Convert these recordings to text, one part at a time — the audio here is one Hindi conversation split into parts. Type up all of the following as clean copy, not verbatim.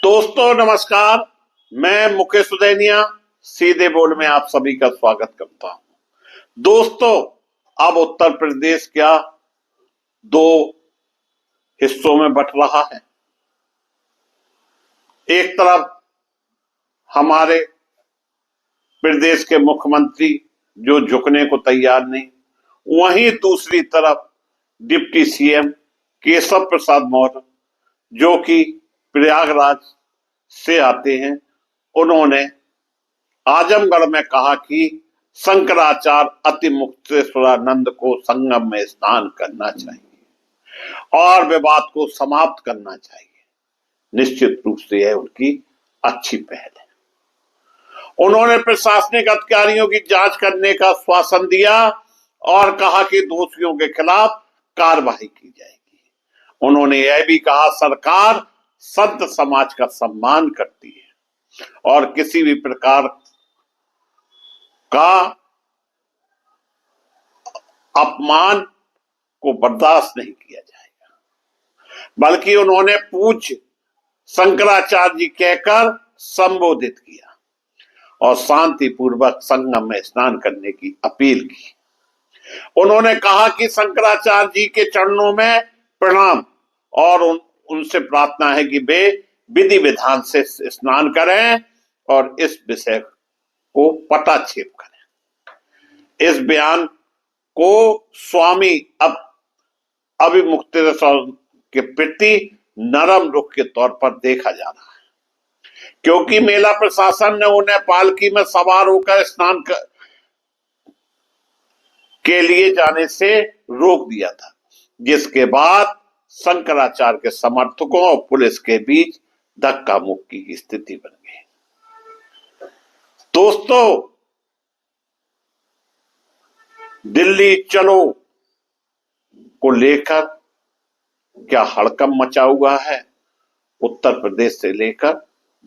दोस्तों नमस्कार। मैं मुकेश सुदैनिया सीधे बोल में आप सभी का स्वागत करता हूं। दोस्तों, अब उत्तर प्रदेश क्या दो हिस्सों में बंट रहा है। एक तरफ हमारे प्रदेश के मुख्यमंत्री जो झुकने को तैयार नहीं, वहीं दूसरी तरफ डिप्टी सीएम केशव प्रसाद मौर्य जो कि प्रयागराज से आते हैं, उन्होंने आजमगढ़ में कहा कि शंकराचार्य अति मुक्तेश्वरानंद को संगम में स्नान करना चाहिए और विवाद को समाप्त करना चाहिए। निश्चित रूप से यह उनकी अच्छी पहल है। उन्होंने प्रशासनिक अधिकारियों की जांच करने का आश्वासन दिया और कहा कि दोषियों के खिलाफ कार्रवाई की जाएगी। उन्होंने यह भी कहा सरकार संत समाज का सम्मान करती है और किसी भी प्रकार का अपमान को बर्दाश्त नहीं किया जाएगा, बल्कि उन्होंने पूज्य शंकराचार्य जी कहकर संबोधित किया और शांतिपूर्वक संगम में स्नान करने की अपील की। उन्होंने कहा कि शंकराचार्य जी के चरणों में प्रणाम और उनसे प्रार्थना है कि वे विधि विधान से स्नान करें और इस विषय को पटाक्षेप करें। इस बयान को स्वामी अभिमुक्तेश्वर के प्रति नरम रुख के तौर पर देखा जा रहा है, क्योंकि मेला प्रशासन ने उन्हें पालकी में सवार होकर स्नान के लिए जाने से रोक दिया था, जिसके बाद शंकराचार्य के समर्थकों और पुलिस के बीच धक्का मुक्की की स्थिति बन गई। दोस्तों, दिल्ली चलो को लेकर क्या हड़कंप मचा हुआ है, उत्तर प्रदेश से लेकर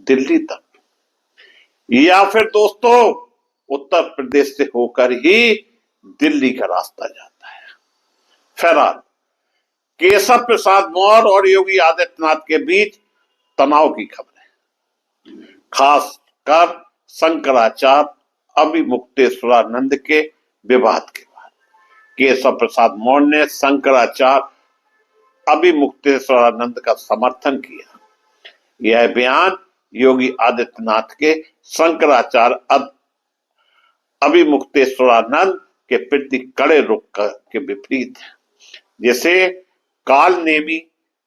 दिल्ली तक, या फिर दोस्तों उत्तर प्रदेश से होकर ही दिल्ली का रास्ता जाता है। फिलहाल केशव प्रसाद मौर्य और योगी आदित्यनाथ के बीच तनाव की खबर है, खासकर शंकराचार्य अभिमुक्तेश्वरानंद के विवाद के बाद। केशव प्रसाद मौर्य ने शंकराचार्य अभिमुक्तेश्वरानंद का समर्थन किया। यह बयान योगी आदित्यनाथ के शंकराचार्य अभिमुक्तेश्वरानंद के प्रति कड़े रुख के विपरीत है, जिसे कालनेमी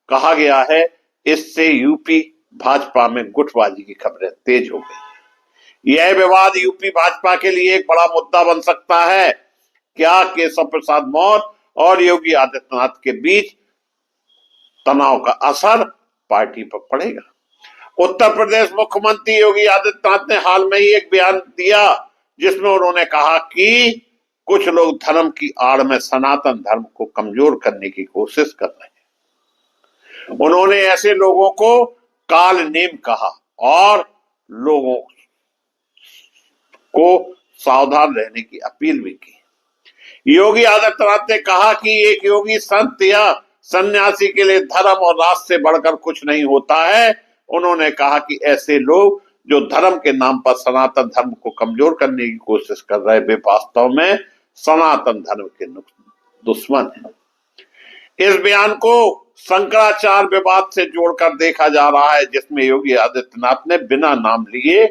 कहा गया है। इससे यूपी भाजपा में गुटबाजी की खबरें तेज हो गई। यह विवाद यूपी भाजपा के लिए एक बड़ा मुद्दा बन सकता है। क्या केशव प्रसाद मौर्य और योगी आदित्यनाथ के बीच तनाव का असर पार्टी पर पड़ेगा? उत्तर प्रदेश मुख्यमंत्री योगी आदित्यनाथ ने हाल में ही एक बयान दिया, जिसमें उन्होंने कहा कि कुछ लोग धर्म की आड़ में सनातन धर्म को कमजोर करने की कोशिश कर रहे हैं। उन्होंने ऐसे लोगों को काल नेम कहा और लोगों को सावधान रहने की अपील भी की। योगी आदित्यनाथ ने कहा कि एक योगी संत या सन्यासी के लिए धर्म और राष्ट्र से बढ़कर कुछ नहीं होता है। उन्होंने कहा कि ऐसे लोग जो धर्म के नाम पर सनातन धर्म को कमजोर करने की कोशिश कर रहे, वे वास्तव में सनातन धर्म के दुश्मन हैं। इस बयान को शंकराचार्य विवाद से जोड़कर देखा जा रहा है, जिसमें योगी आदित्यनाथ ने बिना नाम लिए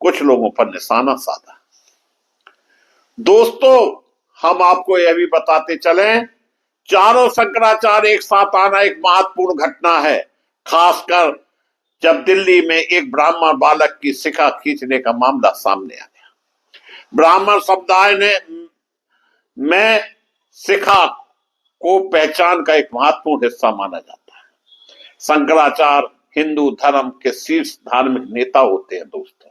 कुछ लोगों पर निशाना साधा। दोस्तों, हम आपको यह भी बताते चलें, चारों शंकराचार्य एक साथ आना एक महत्वपूर्ण घटना है, खासकर जब दिल्ली में एक ब्राह्मण बालक की शिखा खींचने का मामला सामने आया। ब्राह्मण समुदाय में शिखा को पहचान का एक महत्वपूर्ण हिस्सा माना जाता है। शंकराचार्य हिंदू धर्म के शीर्ष धार्मिक नेता होते हैं दोस्तों,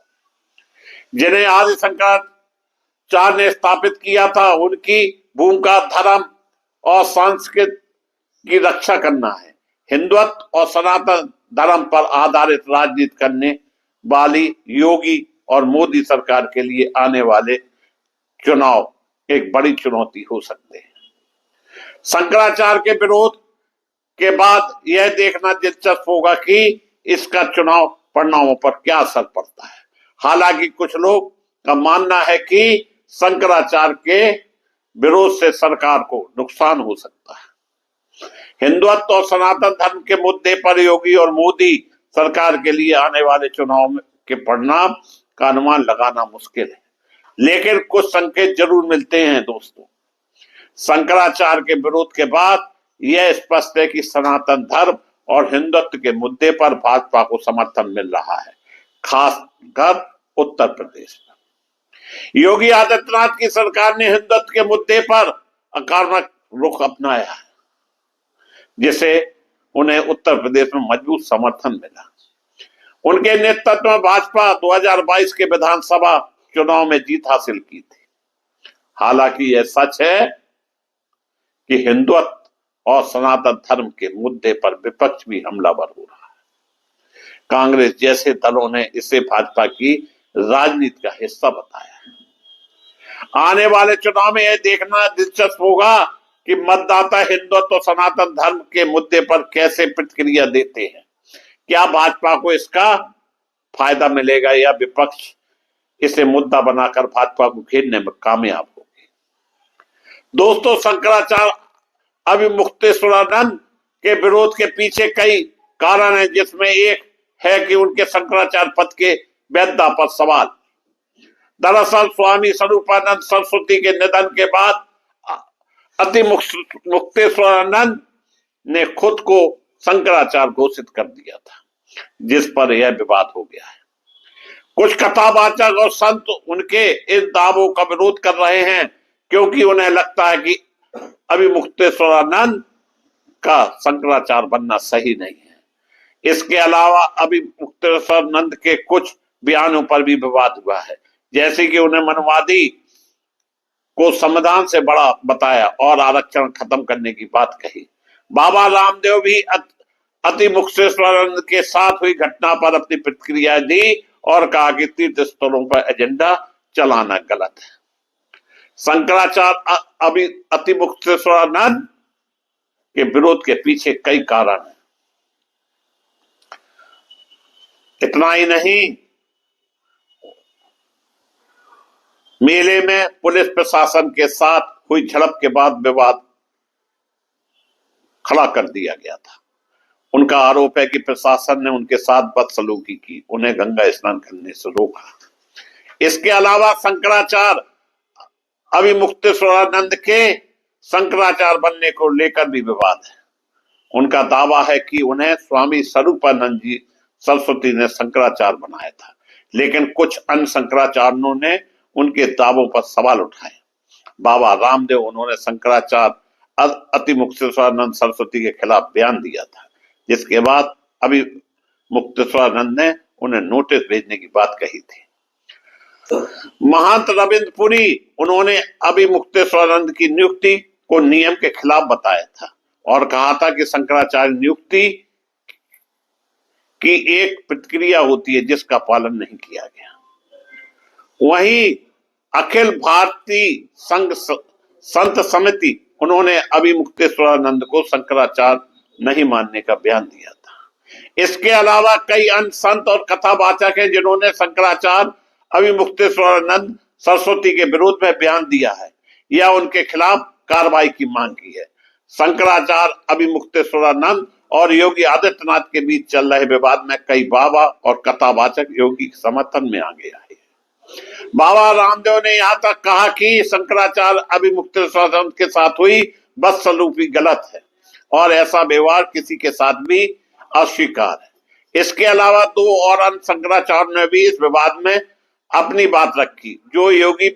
जिन्हें आदि शंकराचार्य ने स्थापित किया था। उनकी भूमिका धर्म और संस्कृति की रक्षा करना है। हिंदुत्व और सनातन धर्म पर आधारित राजनीति करने वाली योगी और मोदी सरकार के लिए आने वाले चुनाव एक बड़ी चुनौती हो सकते हैं। शंकराचार्य के विरोध के बाद यह देखना दिलचस्प होगा कि इसका चुनाव परिणामों पर क्या असर पड़ता है। हालांकि कुछ लोग का मानना है कि शंकराचार्य के विरोध से सरकार को नुकसान हो सकता है। हिंदुत्व और सनातन धर्म के मुद्दे पर योगी और मोदी सरकार के लिए आने वाले चुनाव के परिणाम का अनुमान लगाना मुश्किल है, लेकिन कुछ संकेत जरूर मिलते हैं दोस्तों। शंकराचार्य के विरोध के बाद यह स्पष्ट है कि सनातन धर्म और हिंदुत्व के मुद्दे पर भाजपा को समर्थन मिल रहा है, खासकर उत्तर प्रदेश में। योगी आदित्यनाथ की सरकार ने हिंदुत्व के मुद्दे पर आक्रामक रुख अपनाया है, जिसे उन्हें उत्तर प्रदेश में मजबूत समर्थन मिला। उनके नेतृत्व में भाजपा 2022 के विधानसभा चुनाव में जीत हासिल की थी। हालांकि यह सच है कि हिंदुत्व और सनातन धर्म के मुद्दे पर विपक्ष भी हमलावर हो रहा है। कांग्रेस जैसे दलों ने इसे भाजपा की राजनीति का हिस्सा बताया है। आने वाले चुनाव में यह देखना दिलचस्प होगा कि मतदाता हिंदुत्व और सनातन धर्म के मुद्दे पर कैसे प्रतिक्रिया देते हैं। क्या भाजपा को इसका फायदा मिलेगा या विपक्ष इसे मुद्दा बनाकर भाजपा को घेरने में कामयाब होगी। दोस्तों, शंकराचार्य अभिमुक्तेश्वरानंद के विरोध के पीछे कई कारण हैं, जिसमें एक है कि उनके शंकराचार्य पद के वैधता पर सवाल। दरअसल स्वामी स्वरूपानंद सरस्वती के निधन के बाद अतिमुक्तेश्वरानंद ने खुद को शंकराचार्य घोषित कर दिया था, जिस पर यह विवाद हो गया है। कुछ कथावाचक और संत उनके इस दावों का विरोध कर रहे हैं, क्योंकि उन्हें लगता है कि अभिमुक्तेश्वरानंद का शंकराचार्य बनना सही नहीं है। इसके अलावा अभिमुक्तेश्वरानंद के कुछ बयानों पर भी विवाद हुआ है, जैसे कि उन्हें मनवादी को संविधान से बड़ा बताया और आरक्षण खत्म करने की बात कही। बाबा रामदेव भी अतिमुक्तेश्वरानंद के साथ हुई घटना पर अपनी प्रतिक्रिया दी और कहा कि तीर्थ स्थलों पर एजेंडा चलाना गलत है। शंकराचार्य अतिमुक्तेश्वरानंद के विरोध के पीछे कई कारण हैं। इतना ही नहीं, मेले में पुलिस प्रशासन के साथ हुई झड़प के बाद विवाद खड़ा कर दिया गया था। उनका आरोप है कि प्रशासन ने उनके साथ बदसलूकी की, उन्हें गंगा स्नान करने से रोका। इसके अलावा शंकराचार्य अभिमुक्तेश्वरानंद के शंकराचार्य बनने को लेकर भी विवाद है। उनका दावा है कि उन्हें स्वामी स्वरूपानंद जी सरस्वती ने शंकराचार्य बनाया था, लेकिन कुछ अन्य शंकराचार्यों ने उनके दावों पर सवाल उठाए। बाबा रामदेव उन्होंने शंकराचार्य अतिमुक्तेश्वरानंद सरस्वती के खिलाफ बयान दिया था, जिसके बाद अभिमुक्तेश्वरानंद ने उन्हें नोटिस भेजने की बात कही थी। महंत रविंद्रपुरी उन्होंने अभिमुक्तेश्वरानंद की नियुक्ति को नियम के खिलाफ बताया था और कहा था कि शंकराचार्य नियुक्ति की एक प्रक्रिया होती है जिसका पालन नहीं किया गया। वहीं अखिल भारतीय संघ संत समिति उन्होंने अभिमुक्तेश्वरानंद को शंकराचार्य नहीं मानने का बयान दिया था। इसके अलावा कई अन्य संत और कथावाचक हैं जिन्होंने शंकराचार्य अभिमुक्तेश्वरानंद सरस्वती के विरोध में बयान दिया है या उनके खिलाफ कार्रवाई की मांग की है। शंकराचार्य अभिमुक्तेश्वरानंद और योगी आदित्यनाथ के बीच चल रहे विवाद में कई बाबा और कथावाचक योगी के समर्थन में आगे आए। बाबा रामदेव ने यहां तक कहा कि शंकराचार्य अभिमुक्तेश्वरानंद के साथ हुई बदसलूकी गलत है और ऐसा व्यवहार किसी के साथ भी अस्वीकार है। इसके अलावा दो और अन्य शंकराचार्य ने भी इस विवाद में अपनी बात रखी, जो योगी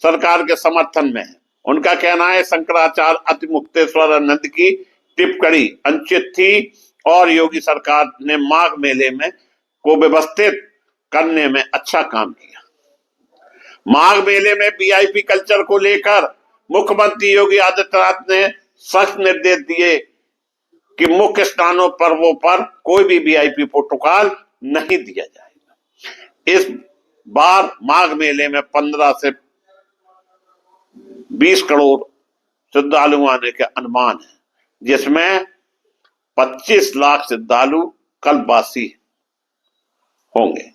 सरकार के समर्थन में है। उनका कहना है शंकराचार्य अतिमुक्तेश्वरानंद की टिप्पणी अनुचित थी और योगी सरकार ने माघ मेले में को व्यवस्थित करने में अच्छा काम किया। माघ मेले में वीआईपी कल्चर को लेकर मुख्यमंत्री योगी आदित्यनाथ ने सख्त निर्देश दिए कि मुख्य स्नानों पर्वों पर कोई भी वीआईपी प्रोटोकॉल नहीं दिया जाएगा। इस बार माघ मेले में 15 से 20 करोड़ श्रद्धालु आने के अनुमान है, जिसमें 25 लाख श्रद्धालु कल्पवासी होंगे।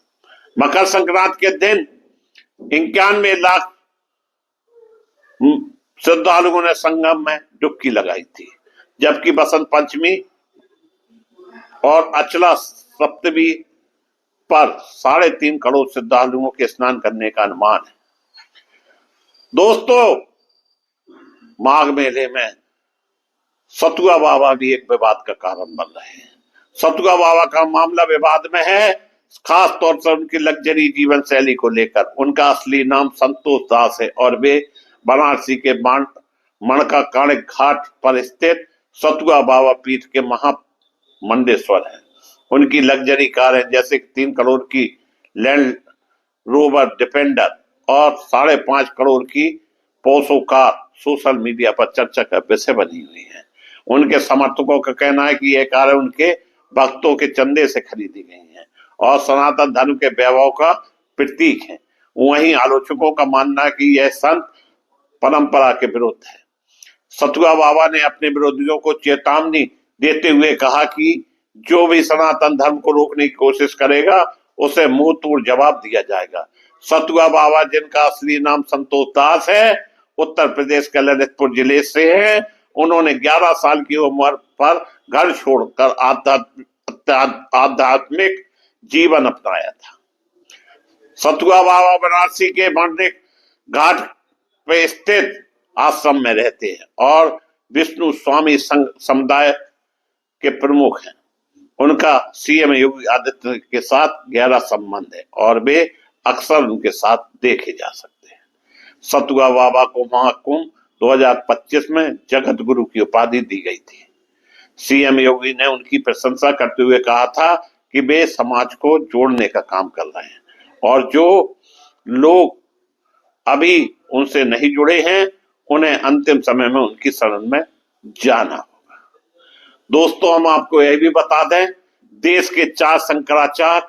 मकर संक्रांति के दिन 91 लाख श्रद्धालुओं ने संगम में डुबकी लगाई थी, जबकि बसंत पंचमी और अचला सप्तमी पर 3.5 करोड़ श्रद्धालुओं के स्नान करने का अनुमान है। दोस्तों, माघ मेले में सतुआ बाबा भी एक विवाद का कारण बन रहे हैं। सतुआ बाबा का मामला विवाद में है, खास तौर पर उनकी लग्जरी जीवन शैली को लेकर। उनका असली नाम संतोष दास है और वे वाराणसी के मणकाकाणिक घाट पर स्थित सतुआ बाबा पीठ के महामंडेश्वर है। उनकी लग्जरी कार है, जैसे 3 करोड़ की लैंड रोवर डिफेंडर और 5.5 करोड़ की पोसो कार सोशल मीडिया पर चर्चा का विषय बनी हुई है। उनके समर्थकों का कहना है कि यह कारें उनके भक्तों के चंदे से खरीदी गई हैं और सनातन धर्म के वैभव का प्रतीक है। वहीं आलोचकों का मानना है कि यह संत परंपरा के विरुद्ध है। सतुआ बाबा ने अपने विरोधियों को चेतावनी देते हुए कहा कि जो भी सनातन धर्म को रोकने की कोशिश करेगा उसे मुंह तोड़ जवाब दिया जाएगा। सतुआ बाबा, जिनका असली नाम संतोष दास है, उत्तर प्रदेश के ललितपुर जिले से है। उन्होंने 11 साल की उम्र पर घर छोड़कर आध्यात्मिक जीवन अपनाया था। सतुआ बाबा बनारसी के मणिक घाट पे स्थित आश्रम में रहते हैं और विष्णु स्वामी समुदाय के प्रमुख हैं। उनका सीएम योगी आदित्यनाथ के साथ गहरा संबंध है और वे अक्सर उनके साथ देखे जा सकते हैं। सतुआ बाबा को महाकुंभ 2025 में जगत गुरु की उपाधि दी गई थी। सीएम योगी ने उनकी प्रशंसा करते हुए कहा था कि वे समाज को जोड़ने का काम कर रहे हैं और जो लोग अभी उनसे नहीं जुड़े हैं उन्हें अंतिम समय में उनकी शरण में जाना होगा। दोस्तों, हम आपको यह भी बता दें, देश के 4 शंकराचार्य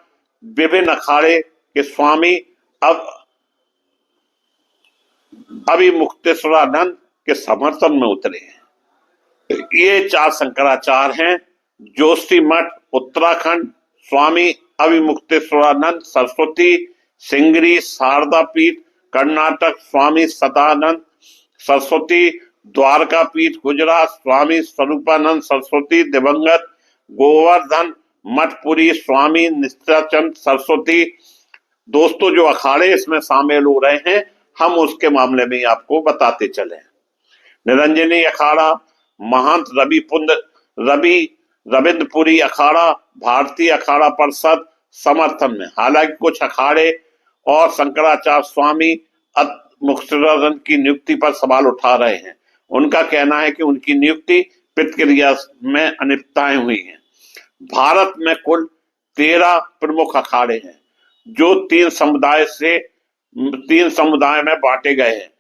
विभिन्न अखाड़े के स्वामी अब अभिमुक्तेश्वरानंद के समर्थन में उतरे हैं। ये 4 शंकराचार्य हैं: जोशी मठ उत्तराखंड, स्वामी अभिमुक्तेश्वरानंद सरस्वती सिंगरी शारदा पीठ कर्नाटक, स्वामी सदानंद सरस्वती द्वारका पीठ गुजरात, स्वामी स्वरूपानंद सरस्वती दिवंगत गोवर्धन मठपुरी, स्वामी नित्यानंद सरस्वती। दोस्तों, जो अखाड़े इसमें शामिल हो रहे हैं हम उसके मामले में आपको बताते चले। निरंजनी अखाड़ा, महंत रविंद्रपुरी अखाड़ा भारतीय अखाड़ा परिषद समर्थन में। हालांकि कुछ अखाड़े और शंकराचार्य स्वामी मुक्तेश्वरानंद की नियुक्ति पर सवाल उठा रहे हैं। उनका कहना है कि उनकी नियुक्ति प्रतिक्रिया में अनियमितताएं हुई हैं। भारत में कुल 13 प्रमुख अखाड़े हैं जो 3 समुदाय में बांटे गए हैं: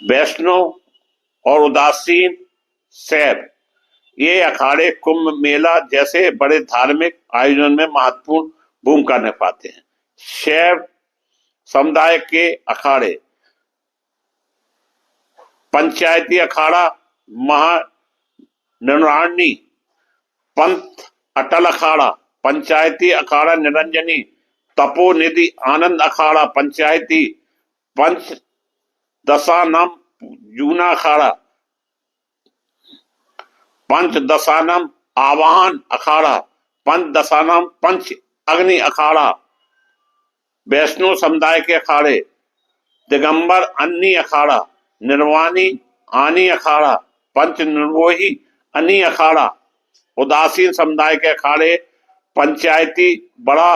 वैष्णव और उदासीन शैव। ये अखाड़े कुंभ मेला जैसे बड़े धार्मिक आयोजन में महत्वपूर्ण भूमिका निभाते हैं। शैव समुदाय के अखाड़े: पंचायती अखाड़ा महानिर्वाणी पंथ अटल अखाड़ा, पंचायती अखाड़ा निरंजनी तपोनिधि आनंद अखाड़ा, पंचायती पंच दशानम जूना अखाड़ा, पंच दशानम आवाहन अखाड़ा, पंच दशानम पंच अग्नि अखाड़ा। वैष्णव समुदाय के अखाड़े: दिगंबर अन्नी अखाड़ा, निर्वाणी आनी अखाड़ा, पंच निर्मोही अन्नी अखाड़ा। उदासीन समुदाय के अखाड़े: पंचायती बड़ा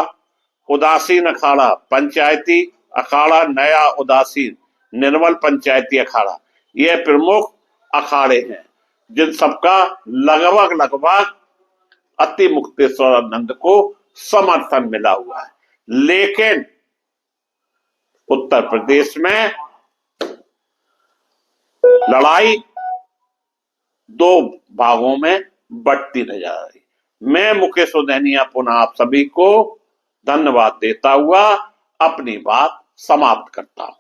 उदासीन अखाड़ा, पंचायती अखाड़ा नया उदासीन, निर्मल पंचायती अखाड़ा। यह प्रमुख अखाड़े हैं जिन सबका लगभग अतिमुक्तेश्वरानंद को समर्थन मिला हुआ है। लेकिन उत्तर प्रदेश में लड़ाई 2 भागों में बढ़ती नजर आ रही। मैं मुकेश उदैनिया पुनः आप सभी को धन्यवाद देता हुआ अपनी बात समाप्त करता हूं।